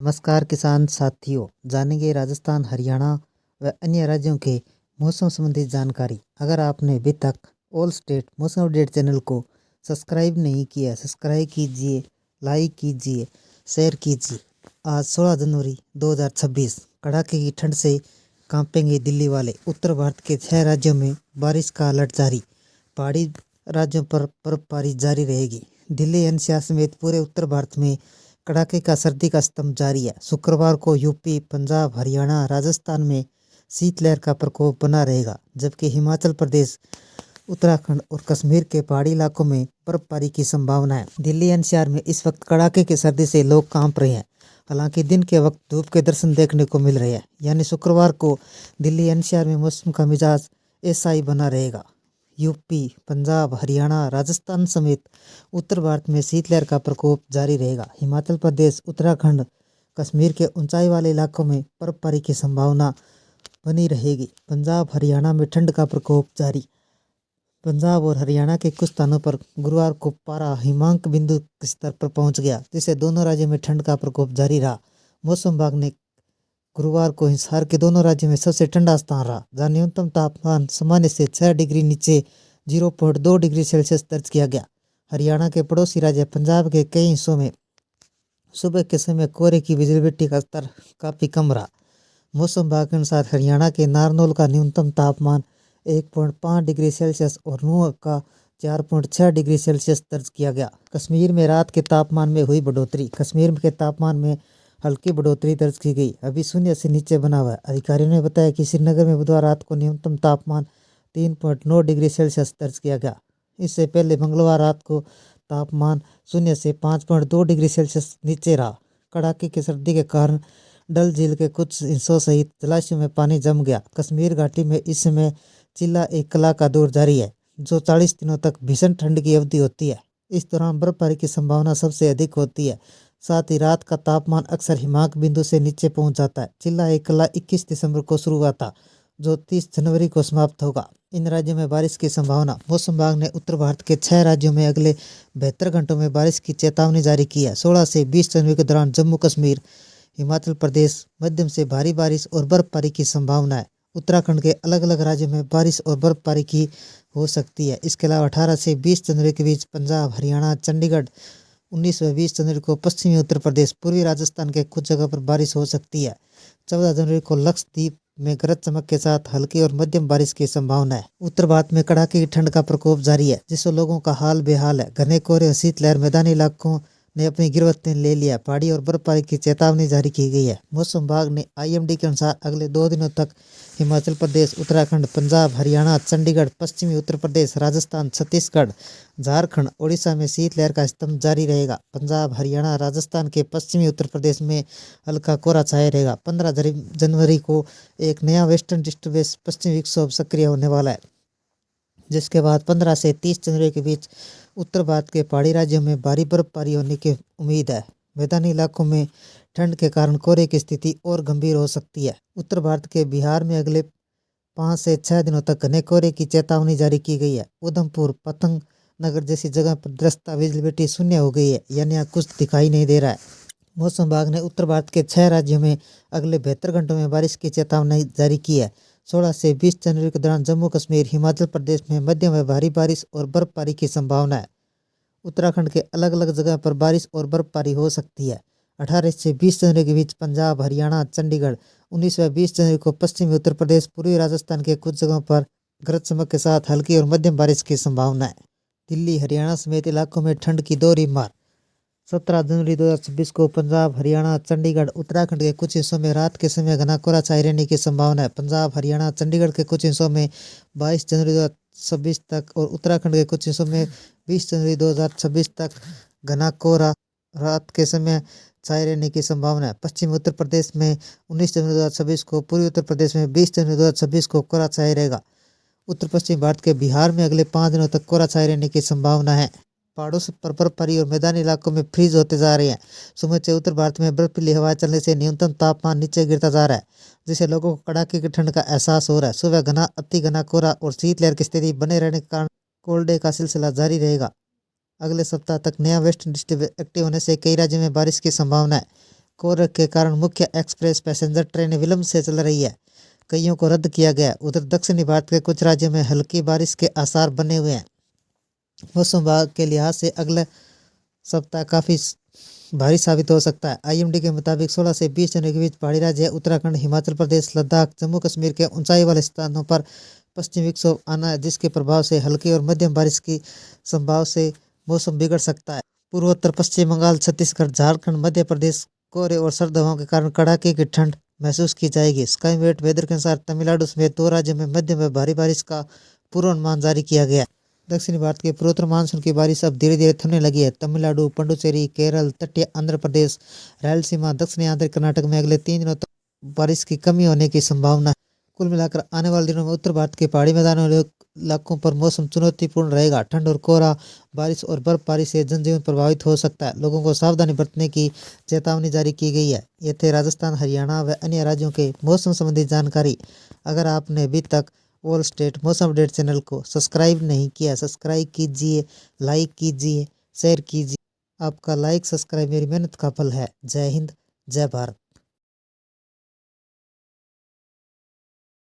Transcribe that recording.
नमस्कार किसान साथियों, जानेंगे राजस्थान, हरियाणा व अन्य राज्यों के मौसम संबंधी जानकारी। अगर आपने अभी तक ऑल स्टेट मौसम अपडेट चैनल को सब्सक्राइब नहीं किया, सब्सक्राइब कीजिए, लाइक कीजिए, शेयर कीजिए। आज 16 जनवरी 2026 कड़ाके की ठंड से कांपेंगे दिल्ली वाले। उत्तर भारत के 6 राज्यों में बारिश का अलर्ट जारी। पहाड़ी राज्यों पर बर्फबारी जारी रहेगी। दिल्ली एनसीआर समेत पूरे उत्तर भारत में कड़ाके का सर्दी का स्तंभ जारी है। शुक्रवार को यूपी, पंजाब, हरियाणा, राजस्थान में शीतलहर का प्रकोप बना रहेगा, जबकि हिमाचल प्रदेश, उत्तराखंड और कश्मीर के पहाड़ी इलाकों में बर्फबारी की संभावना है। दिल्ली एनसीआर में इस वक्त कड़ाके की सर्दी से लोग कांप रहे हैं। हालांकि दिन के वक्त धूप के दर्शन देखने को मिल रहे हैं। यानी शुक्रवार को दिल्ली एनसीआर में मौसम का मिजाज ऐसा ही बना रहेगा। यूपी, पंजाब, हरियाणा, राजस्थान समेत उत्तर भारत में शीतलहर का प्रकोप जारी रहेगा। हिमाचल प्रदेश, उत्तराखंड, कश्मीर के ऊंचाई वाले इलाकों में बर्फबारी की संभावना बनी रहेगी। पंजाब, हरियाणा में ठंड का प्रकोप जारी। पंजाब और हरियाणा के कुछ स्थानों पर गुरुवार को पारा हिमांक बिंदु के स्तर पर पहुंच गया, जिससे दोनों राज्यों में ठंड का प्रकोप जारी रहा। मौसम विभाग ने गुरुवार को हिसार के दोनों राज्यों में सबसे ठंडा स्थान रहा, जहाँ न्यूनतम तापमान सामान्य से 6 डिग्री नीचे 0.2 डिग्री सेल्सियस दर्ज किया गया। हरियाणा के पड़ोसी राज्य पंजाब के कई हिस्सों में सुबह के समय कोहरे की विजिबिलिटी का स्तर काफ़ी कम रहा। मौसम विभाग के अनुसार हरियाणा के नारनौल का न्यूनतम तापमान 1.5 डिग्री सेल्सियस और नूंह का 4.6 डिग्री सेल्सियस दर्ज किया गया। कश्मीर में रात के तापमान में हुई बढ़ोतरी। कश्मीर के तापमान में हल्की बढ़ोतरी दर्ज की गई, अभी शून्य से नीचे बना हुआ है। अधिकारियों ने बताया कि श्रीनगर में बुधवार रात को न्यूनतम तापमान 3.9 डिग्री सेल्सियस दर्ज किया गया। इससे पहले मंगलवार रात को तापमान शून्य से 5.2 डिग्री सेल्सियस नीचे रहा। कड़ाके की सर्दी के कारण डल झील के कुछ हिस्सों सहित जलाशयों में पानी जम गया। कश्मीर घाटी में इस समय चिल्ला एक कला का दौर जारी है, जो 40 दिनों तक भीषण ठंड की अवधि होती है। इस दौरान बर्फबारी की संभावना सबसे अधिक होती है। साथ ही रात का तापमान अक्सर हिमांक बिंदु से नीचे पहुंच जाता है। चिल्ला एक कला 21 दिसंबर को शुरू हुआ था, जो 30 जनवरी को समाप्त होगा। इन राज्यों में बारिश की संभावना। मौसम विभाग ने उत्तर भारत के 6 राज्यों में अगले 72 घंटों में बारिश की चेतावनी जारी की है। 16 से 20 जनवरी के दौरान जम्मू कश्मीर, हिमाचल प्रदेश मध्यम से भारी बारिश और बर्फबारी की संभावना है। उत्तराखंड के अलग अलग राज्यों में बारिश और बर्फबारी की हो सकती है। इसके अलावा 18 से 20 जनवरी के बीच पंजाब, हरियाणा, चंडीगढ़, 19 व 20 जनवरी को पश्चिमी उत्तर प्रदेश, पूर्वी राजस्थान के कुछ जगह पर बारिश हो सकती है। 14 जनवरी को लक्षद्वीप में गरज चमक के साथ हल्की और मध्यम बारिश की संभावना है। उत्तर भारत में कड़ाके की ठंड का प्रकोप जारी है, जिससे लोगों का हाल बेहाल है। घने कोहरे और शीतलहर मैदानी इलाकों ने अपनी गिरफ्त ले लिया। पहाड़ी और बर्फबारी की चेतावनी जारी की गई है। मौसम विभाग ने आईएमडी के अनुसार अगले 2 दिनों तक हिमाचल प्रदेश, उत्तराखंड, पंजाब, हरियाणा, चंडीगढ़, पश्चिमी उत्तर प्रदेश, राजस्थान, छत्तीसगढ़, झारखंड, ओडिशा में शीतलहर का स्तंभ जारी रहेगा। पंजाब, हरियाणा, राजस्थान के पश्चिमी उत्तर प्रदेश में हल्का कोहरा छाया रहेगा। 15 जनवरी को एक नया वेस्टर्न डिस्टर्बेंस पश्चिमी विक्षोभ सक्रिय होने वाला है, जिसके बाद 15 से 30 जनवरी के बीच उत्तर भारत के पहाड़ी राज्यों में भारी बर्फबारी होने की उम्मीद है। मैदानी इलाकों में ठंड के कारण कोहरे की स्थिति और गंभीर हो सकती है। उत्तर भारत के बिहार में अगले 5 से 6 दिनों तक घने कोहरे की चेतावनी जारी की गई है। उधमपुर, पतंग नगर जैसी जगह पर दृश्यता विजिबिलिटी शून्य हो गई है, यानी यहाँ कुछ दिखाई नहीं दे रहा है। मौसम विभाग ने उत्तर भारत के 6 राज्यों में अगले 72 घंटों में बारिश की चेतावनी जारी की है। 16 से 20 जनवरी के दौरान जम्मू कश्मीर, हिमाचल प्रदेश में मध्यम व भारी बारिश और बर्फबारी की संभावना है। उत्तराखंड के अलग अलग जगह पर बारिश और बर्फबारी हो सकती है। 18 से 20 जनवरी के बीच पंजाब, हरियाणा, चंडीगढ़, 19 व 20 जनवरी को पश्चिमी उत्तर प्रदेश, पूर्वी राजस्थान के कुछ जगहों पर गरज चमक के साथ हल्की और मध्यम बारिश की संभावना है। दिल्ली, हरियाणा समेत इलाकों में ठंड की दोहरी मार। 17 जनवरी 2026 को पंजाब, हरियाणा, चंडीगढ़, उत्तराखंड के कुछ हिस्सों में रात के समय घना कोहरा छाए रहने की संभावना है। पंजाब, हरियाणा, चंडीगढ़ के कुछ हिस्सों में 22 जनवरी 2026 तक और उत्तराखंड के कुछ हिस्सों में 20 जनवरी 2026 तक घना कोहरा रात के समय छाए रहने की संभावना है। पश्चिमी उत्तर प्रदेश में 19 जनवरी 2026 को, पूर्वी उत्तर प्रदेश में 20 जनवरी 2026 को कोहरा छाया रहेगा। उत्तर पश्चिम भारत के बिहार में अगले 5 दिनों तक कोहरा छाए रहने की संभावना है। पहाड़ों पर बर्फबारी और मैदानी इलाकों में फ्रीज होते जा रहे हैं। समूचे उत्तर भारत में बर्फीली हवा चलने से न्यूनतम तापमान नीचे गिरता जा रहा है, जिससे लोगों को कड़ाके की ठंड का एहसास हो रहा है। सुबह घना, अति घना कोहरा और शीतलहर की स्थिति बने रहने के कारण कोल्ड डे का सिलसिला जारी रहेगा। अगले सप्ताह तक नया वेस्ट डिस्टर्बेंस एक्टिव होने से कई राज्यों में बारिश की संभावना है। कोहरे के कारण मुख्य एक्सप्रेस पैसेंजर ट्रेनें विलंब से चल रही है, कईयों को रद्द किया गया। उधर दक्षिणी भारत के कुछ राज्यों में हल्की बारिश के आसार बने हुए हैं। मौसम विभाग के लिहाज से अगले सप्ताह काफ़ी भारी साबित हो सकता है। आईएमडी के मुताबिक 16 से 20 जनवरी के बीच पहाड़ी राज्य उत्तराखंड, हिमाचल प्रदेश, लद्दाख, जम्मू कश्मीर के ऊंचाई वाले स्थानों पर पश्चिमी विक्षोभ आना है, जिसके प्रभाव से हल्की और मध्यम बारिश की संभावना से मौसम बिगड़ सकता है। पूर्वोत्तर पश्चिम बंगाल, छत्तीसगढ़, झारखंड, मध्य प्रदेश कोहरे और सर्द हवाओं के कारण कड़ाके की ठंड महसूस की जाएगी। स्काईमेट वेदर के अनुसार तमिलनाडु समेत 2 राज्यों में मध्यम व भारी बारिश का पूर्वानुमान जारी किया गया। दक्षिणी भारत के पूर्वोत्तर मानसून की बारिश अब धीरे धीरे थमने लगी है। तमिलनाडु, पुडुचेरी, केरल, तटीय आंध्र प्रदेश, रायलसीमा, दक्षिणी आंध्र कर्नाटक में अगले 3 दिनों तक बारिश की कमी होने की संभावना है। कुल मिलाकर आने वाले दिनों में उत्तर भारत के पहाड़ी मैदानों और इलाकों पर मौसम चुनौतीपूर्ण रहेगा। ठंड और कोहरा, बारिश और बर्फबारी से जनजीवन प्रभावित हो सकता है। लोगों को सावधानी बरतने की चेतावनी जारी की गई है। ये थे राजस्थान, हरियाणा व अन्य राज्यों के मौसम संबंधी जानकारी। अगर आपने अभी तक ऑल स्टेट मौसम अपडेट चैनल को सब्सक्राइब नहीं किया, सब्सक्राइब कीजिए, लाइक कीजिए, शेयर कीजिए। आपका लाइक सब्सक्राइब मेरी मेहनत का फल है। जय हिंद, जय भारत।